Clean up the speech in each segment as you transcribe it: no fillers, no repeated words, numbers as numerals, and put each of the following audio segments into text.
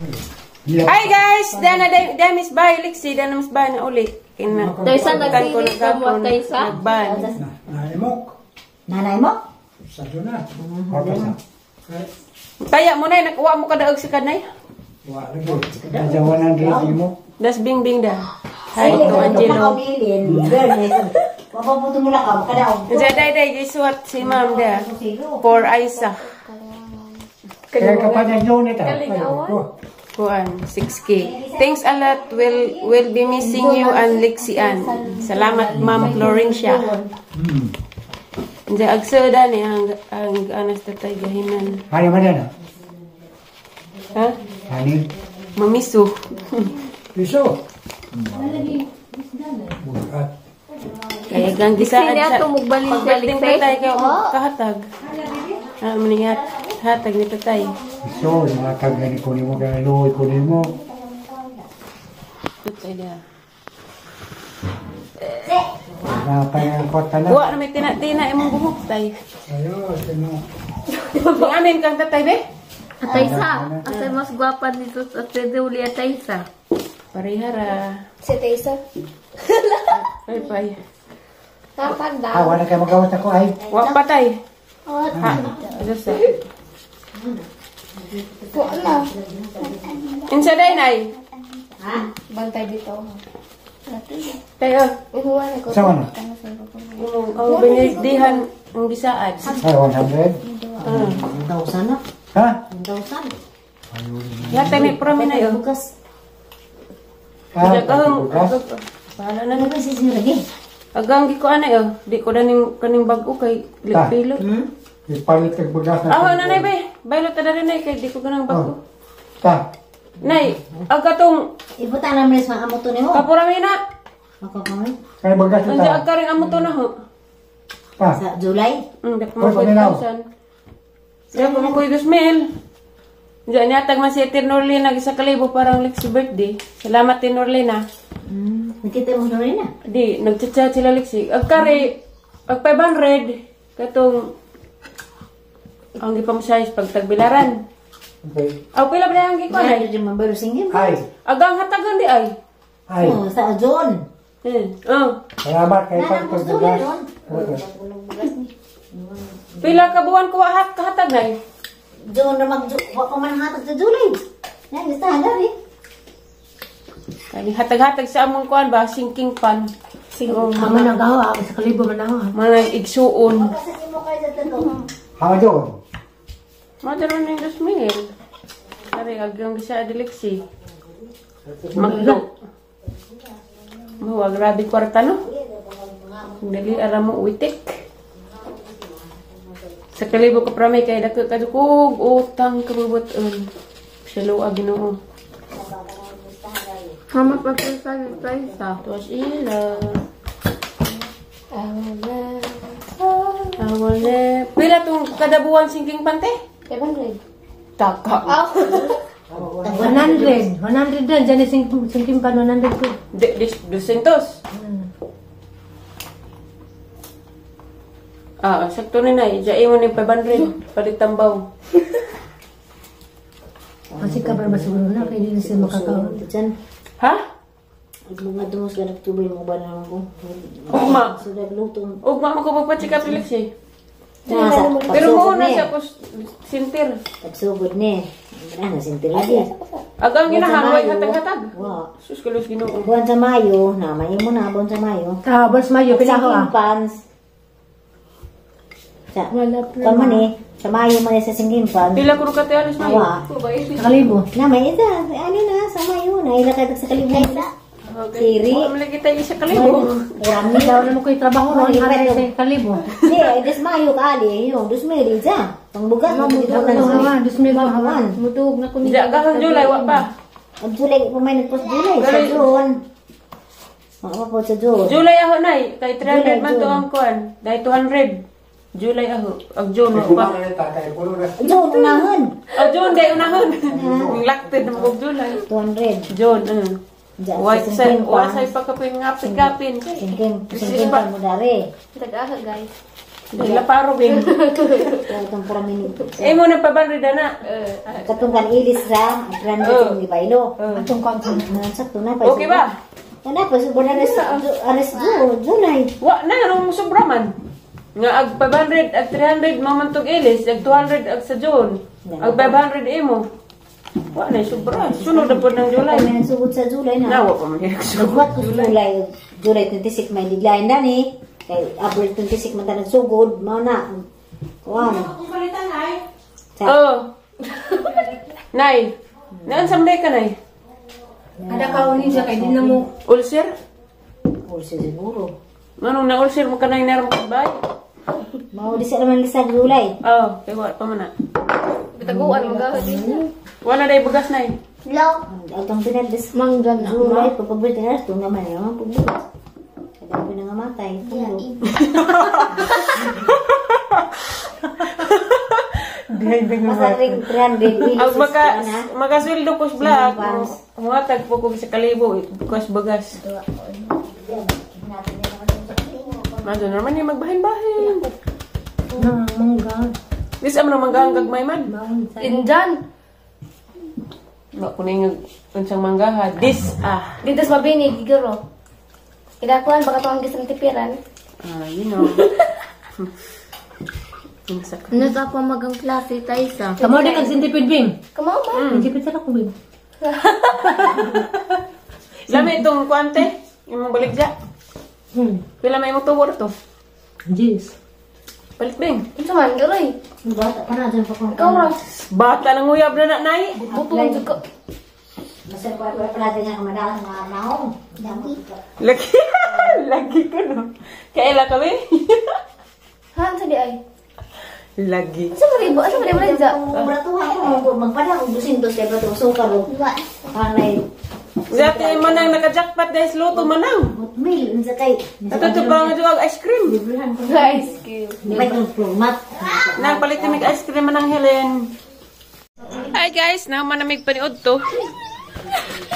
Hi guys! Dahil Miss Bay, Lixie, dahil Miss Bay na uli. Taysa nagsilit ka mo, Taysa? Nagban. Nanay mo? Nanay mo? Sa doon na. Orta sa. Kaya mo na, nakuha mo kadaog si kanay. Wala lagi. Najawanan rin mo. Das bing-bing dah. Hi, ito Angelo. Mapaputo mo lang ka, makadaog. Day, isuat si ma'am dah. For Isa. Kaya kapag nyo nito. Kuan, 6K. Thanks a lot. We'll be missing you and Lixie Ann. Salamat ma'am Florencia. Hindi, agsoda ni ang anas tatay gahinan. Hani man yan. Ha? Hani? Mamisu. Piso. Bukat. Kaya gang gisaan Kasi niya pagbalik tatay kayo kahatag. Maningat hatag ni tatay. Piso, nakatag na ni kunin mo. Kaya luhoy kunin mo. Tatay dia. Napay ang kota na. Buwa na may tina-tina imong buhok tay. Ayos, ano. May amin kang tatay be? Taysa, asay mas gwapa dito sa pwede uli at Taysa. Parihara. Si Taysa. Pay. Kapag daw. Wala kayo magawat ako ay. Wa patay. Ha. Asa? Wala. Insa day nay? Bantay dito. Tayo. Ihuwan ko. Sa ano? Ang binigdihan ang bisaad. Ay, 100. 1,000 na. Ha? 1,000. Yata may promi na yun. Bukas. Kahong. Bukas. Bahala Ano na. ba si Sir lagi? Agang di ko ana yun. Di ko na kaning bago kay pilot. Ipalit kag bugas na. Aho na nay be. Bailot na rin nay kay di ko ganang bago. Ta. Nay, agatong Ibutan namin sa amoto ni mo. kapurami na. Makapamay. Kaya bugas na Anja ta. agka rin amo to na ho. Ta. Sa July. Dak Oy, mo paminaw. 5,000. Diyan ko mo 2,000. Diyan niya tag man si Tinorlina isa kalibo parang Lexi birthday. Salamat Tinorlina. Nakita mo na rin na. Di nagchat-chat sila Lexi. Agkari ag 500 katong ang gipamsayos pag tagbilaran. Okay. Aw pila ba ang giko Ay, ay? di man baro singin. Ay. Agang hatagan di ay. Ay. Oh, sa John. Oh. Salamat kay Nanang pag gusto bugas. na ron. Pila ka buwan ko kahatag na eh. John na wa pa man hatag sa July. Yan, gusto halari. Kani hatag-hatag sa among kuan ba sinking pan. Oh, Mga nagawa, sa kalibo manawa. mga igsuon. Kasi mo kayo sa tato. Hawa doon. Madaron ning 2,000. Ari agang bisa Lexi. Magdo. Mo grabe kwarta no. Dali ara mo witik. Sa kalibo ko pramay kay dako kadukog utang kabubuton. Salo Ginoo. Kama pa sa Taysa. Tuwas ila. Awale. Pila tong kada buwan singking pante? 500. Taka. 100 din, dyan singkim pa 100 ko. 200. Sakto ni nay. Diyan mo ni 500. Palit tambaw. Kasi kabar ba siguro na, kaya hindi na sila makakaroon. Diyan. Ha? Mga dumos ka nagtuboy mo ba naman ko? Ugma. So, nagluto. Ugma mo ko magpa-check up Felix eh. Nasa, Pero mo pagsugod na ni. siya pos sinter. Pagsugod ni. Ano, sintir lagi. Agang Buwan sa ginahangway Mayo. hatag-hatag. Wow. Sus kalos Ginoo. Buwan sa Mayo, namayin mo na, buwan sa Mayo. Bals Mayo, pila ko Singing pants. Sa, Wala kama ni, sa Mayo man sa singing pants. Pila ko kate alis may. Awa. Sa kalibo. Namay ita, ano na, sa Mayo na, ilakay sa kalimutan. Siri. Mo mali kita isa kalibo. Rami Daw na mo ko'y trabaho ron, hari sa kalibo. Di, des Mayo kali, yung, dus Mary dyan. Pangbugat mo dito Ito na nga, 2,000 Buwan. hawan. Mutug na ko ni. Diya ka July wa pa. Ang July, pumay nagpos July, sa Pero- June. Oo po sa June. July aho nay kay 300 man to June. ang kuan. Dai 200. July aho. Ag June wa pa. June, unahan. June day unahon. Ang lakted na mo July. 200. June. Diyan, White sa say singking wa pants. say pagkapin ngapin-kapin. Singking mo dari. Tagaha guys. Dila paro, Bing. Itong pura minuto. Eh, mo na pabanrid na. Katong kan ilis ra, grande yung ibaylo. Atong kan sakto na pa. Okay ba? Wala pa sa ares July. Wa na, anong sobra man. Nga, ag 500, ag 300, mamantog ilis, ag 200, ag sa June. Ag 500 imo. Wa na, sobra. Sunod na po ng July. Kami nagsugod sa July na. Nawa pa man. Nagbuhat ko July 26 may liglayan na ni. Kay April 26 man ta nagsugod. Mao na. Kuwan. Oo. Nay. Naan samday ka, Nay? Ada kaunin siya kay din na mo. Ulcer? Ulcer siguro. Manong na ulcer mo ka na inaram ka ba? Mao di sa naman lisag July. Oo, kaya wala pa man na. Bitaguan mo gahod din. Wala na bugas, Nay. Atong pinadis Mangga na. July pagpagbalik na ito naman yung pagbukas. Kaya na nga matay. Masaring 300 Ang makasweldo ko sa vlog, muhatag po ko sa kalibo, bukas bagas. Mado naman yung magbahin-bahin. Mangga. Dis am na mangga ang gagmay man. Injan. Wa ko na yung unsang manggaha. Dito sa mabinig, giguro. Kidakuan, baka tuwang gisang tipiran. You know. Insak. Nasa pa magang klase, Taisa. Kamu ada kag sintipid Bing. Kamaw ba? Sintipid sa ako Bing. Lami itong kuante, yung balik dya. Pila may mong tuwar to. Jeez. Balik bing. Ito man, garoy. Bata pa na dyan pa kung Ikaw raw. Bata nang uyab na Nay. Butong ko. Masaya pa pala din nga kamadalas nga naong. Lagi. Lagi ko no. Kaila kami. Han, sa di ay. Lagi. Asa mo ribo? Asa mo ribo rin sa? Bratuhan ko magpada kung gusintos kay bratuhan sukar o. Panay. Dati manang naka-jackpot guys, luto manang. Hotmail unsa kay. Ito to parang juwag ice cream. Rice cube. May kang format. Nang palit mig ice cream manang Helen. Hi guys, na manamig paniod to.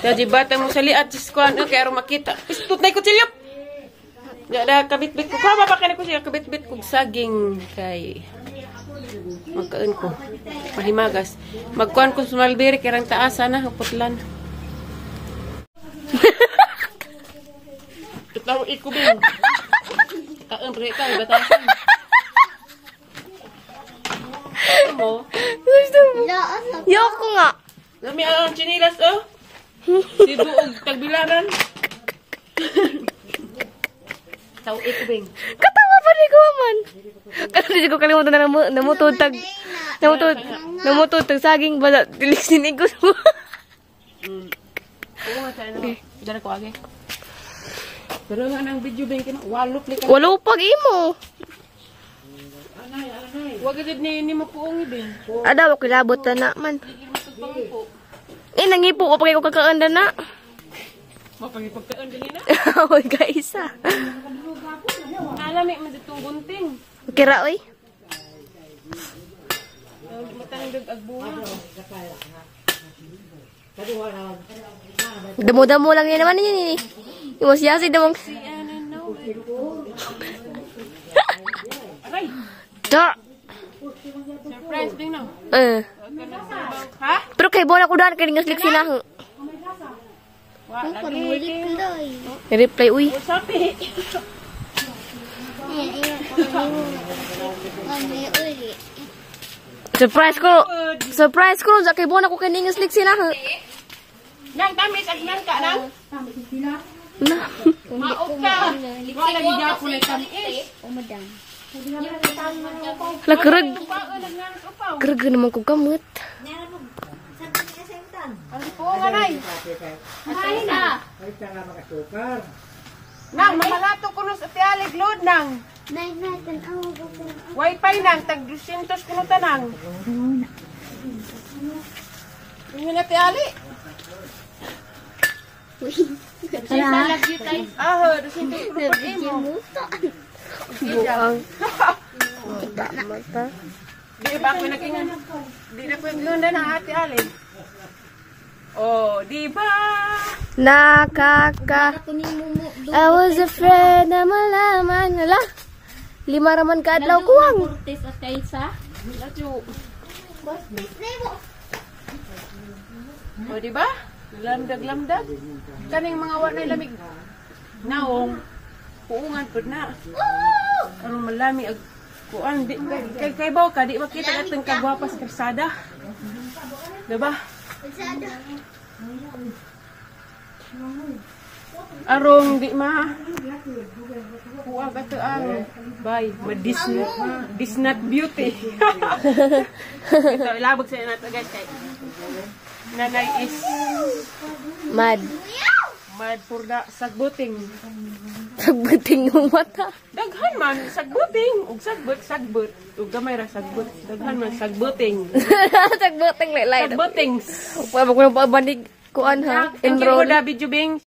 Jadi batang mo sali at siskuan okay aron makita. Istut na ko silip. Ya da kabit-bit ko. Kama pa kaniko siya kabit-bit ko saging kay magkaon ko. Mahimagas. Magkuan ko sa Malbiri kirang taasa na putlan. Tahu iku bing. Kaon re ka batasan. Mo. Gusto mo? Yoko nga. Lami ang chinilas oh. Sibu og tagbilaran. Tahu iku bing. Katawa pa ni ko man. Kasi di ko kalimutan na namututag. Namututag saging bala diliksin ko. Oo nga tayo na. Dara ko agi. Pero nga nang video bing kina walop li ka. Walo pag imo. Wag gid ni mo puong bing. Ada ko kilabot na man. Nangipo ko pagay ko kakaanda na. Mapagipagkaon ganina. Oy guys. Alami man ditong gunting. Kira oy. Matangdag agbuha. Damo-damo lang yan naman yun. Iwas yasi damong. Aray. Da. Surprise bing no. Ha? Pero kay bola ko daan kay ngaslik sila. Wa lagi. Reply uy. Sapi. Surprise ko sa kay bola ko kay ngaslik sila. Nang tamis agnan ka nang. Na. Maot ka. Wa lagi gyapon ay tamis. La kereg. Kereg naman ko kamot. Oo nga nay. Nang mamalato ko no sa tialig load nang. Wi-Fi nang tag 200 kuno tanang. Ini na tiali. Ah, 200 kuno pa imo. Buang. Di ba ko nakingan? Di na ko yung na ate alin. Oh, di ba? Nakaka. I was afraid na malaman. Hala. 5 raman ka adlaw kuwang. Kurtis at kaysa. Laju. O, di ba? Lamdag-lamdag. Kaning mga wanay lamig. Naong. Puungan po na. Anong malami ag kuan di kay baw ka di makita atong kagwapas karsada. Diba? Arong di ma kuha ka to ang bay madisnat beauty. Ito ilabog sa nato guys kay nanay is Mad. for the sagbuting. Sagbuting yung mata. Daghan man sagbuting ug sagbut ug gamay ra sagbut. Daghan man sagbuting. Sagbuting lay-lay. Sagbutings. Wala ba ko banig kuan ha? Thank you Enroll. for the video, Bing.